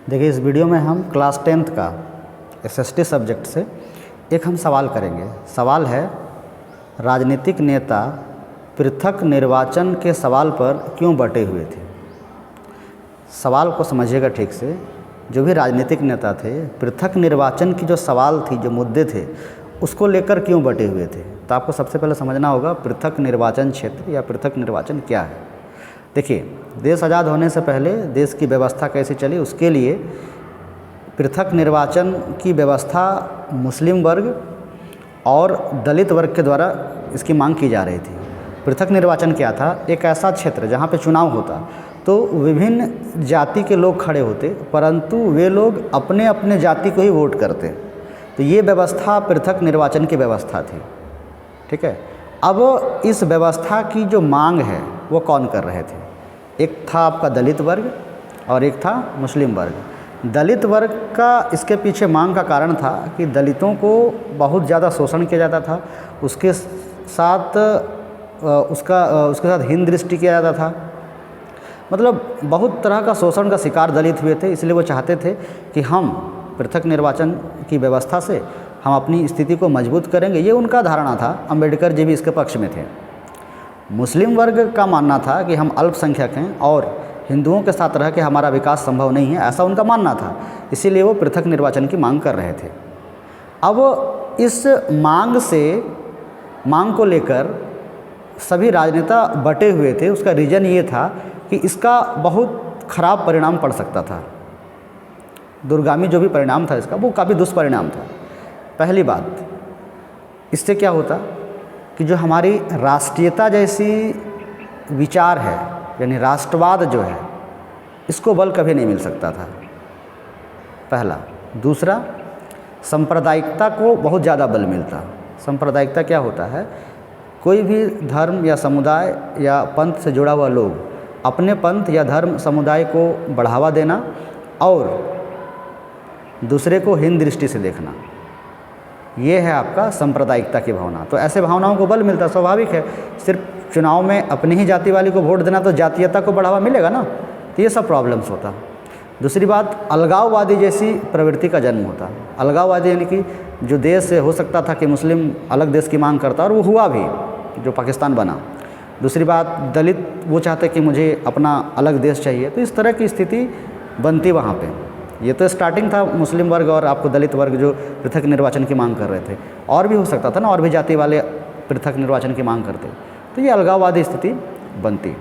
देखिए, इस वीडियो में हम क्लास 10th का SST सब्जेक्ट से एक हम सवाल करेंगे। सवाल है, राजनीतिक नेता पृथक निर्वाचन के सवाल पर क्यों बटे हुए थे। सवाल को समझिएगा ठीक से। जो भी राजनीतिक नेता थे, पृथक निर्वाचन की जो सवाल थी, जो मुद्दे थे, उसको लेकर क्यों बटे हुए थे। तो आपको सबसे पहले समझना होगा पृथक निर्वाचन क्षेत्र या पृथक निर्वाचन क्या है। देखिए, देश आज़ाद होने से पहले देश की व्यवस्था कैसे चली, उसके लिए पृथक निर्वाचन की व्यवस्था मुस्लिम वर्ग और दलित वर्ग के द्वारा इसकी मांग की जा रही थी। पृथक निर्वाचन क्या था? एक ऐसा क्षेत्र जहाँ पे चुनाव होता तो विभिन्न जाति के लोग खड़े होते, परंतु वे लोग अपने अपने जाति को ही वोट करते। तो ये व्यवस्था पृथक निर्वाचन की व्यवस्था थी। ठीक है। अब इस व्यवस्था की जो मांग है वो कौन कर रहे थे? एक था आपका दलित वर्ग और एक था मुस्लिम वर्ग। दलित वर्ग का इसके पीछे मांग का कारण था कि दलितों को बहुत ज़्यादा शोषण किया जाता था, उसके साथ हीन दृष्टि किया जाता था। मतलब बहुत तरह का शोषण का शिकार दलित हुए थे। इसलिए वो चाहते थे कि हम पृथक निर्वाचन की व्यवस्था से हम अपनी स्थिति को मजबूत करेंगे। ये उनका धारणा था। अम्बेडकर जी भी इसके पक्ष में थे। मुस्लिम वर्ग का मानना था कि हम अल्पसंख्यक हैं और हिंदुओं के साथ रह के हमारा विकास संभव नहीं है, ऐसा उनका मानना था। इसीलिए वो पृथक निर्वाचन की मांग कर रहे थे। अब इस मांग को लेकर सभी राजनेता बटे हुए थे। उसका रीज़न ये था कि इसका बहुत ख़राब परिणाम पड़ सकता था। दूरगामी जो भी परिणाम था इसका, वो काफ़ी दुष्परिणाम था। पहली बात, इससे क्या होता कि जो हमारी राष्ट्रीयता जैसी विचार है, यानी राष्ट्रवाद जो है, इसको बल कभी नहीं मिल सकता था, पहला। दूसरा, सांप्रदायिकता को बहुत ज़्यादा बल मिलता। सांप्रदायिकता क्या होता है? कोई भी धर्म या समुदाय या पंथ से जुड़ा हुआ लोग अपने पंथ या धर्म समुदाय को बढ़ावा देना और दूसरे को हीन दृष्टि से देखना, ये है आपका सांप्रदायिकता की भावना। तो ऐसे भावनाओं को बल मिलता, स्वाभाविक है। सिर्फ चुनाव में अपनी ही जाति वाली को वोट देना तो जातीयता को बढ़ावा मिलेगा ना, तो ये सब प्रॉब्लम्स होता। दूसरी बात, अलगाववादी जैसी प्रवृत्ति का जन्म होता। अलगाववादी यानी कि जो देश से हो सकता था कि मुस्लिम अलग देश की मांग करता, और वो हुआ भी, जो पाकिस्तान बना। दूसरी बात, दलित वो चाहते कि मुझे अपना अलग देश चाहिए। तो इस तरह की स्थिति बनती वहाँ पे। ये तो स्टार्टिंग था मुस्लिम वर्ग और आपको दलित वर्ग जो पृथक निर्वाचन की मांग कर रहे थे। और भी हो सकता था ना, और भी जाति वाले पृथक निर्वाचन की मांग करते, तो ये अलगाववादी स्थिति बनती।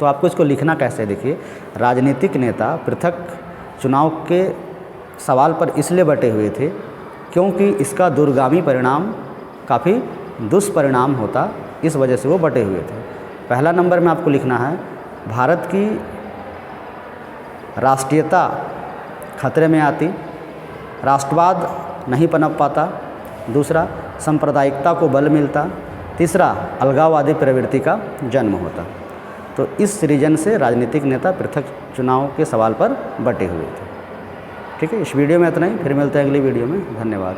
तो आपको इसको लिखना कैसे? देखिए, राजनीतिक नेता पृथक चुनाव के सवाल पर इसलिए बटे हुए थे क्योंकि इसका दूरगामी परिणाम काफ़ी दुष्परिणाम होता, इस वजह से वो बटे हुए थे। पहला नंबर में आपको लिखना है, भारत की राष्ट्रीयता खतरे में आती, राष्ट्रवाद नहीं पनप पाता। दूसरा, सांप्रदायिकता को बल मिलता। तीसरा, अलगाववादी प्रवृत्ति का जन्म होता। तो इस रीजन से राजनीतिक नेता पृथक चुनाव के सवाल पर बटे हुए थे। ठीक है, इस वीडियो में इतना ही। फिर मिलते हैं अगली वीडियो में। धन्यवाद।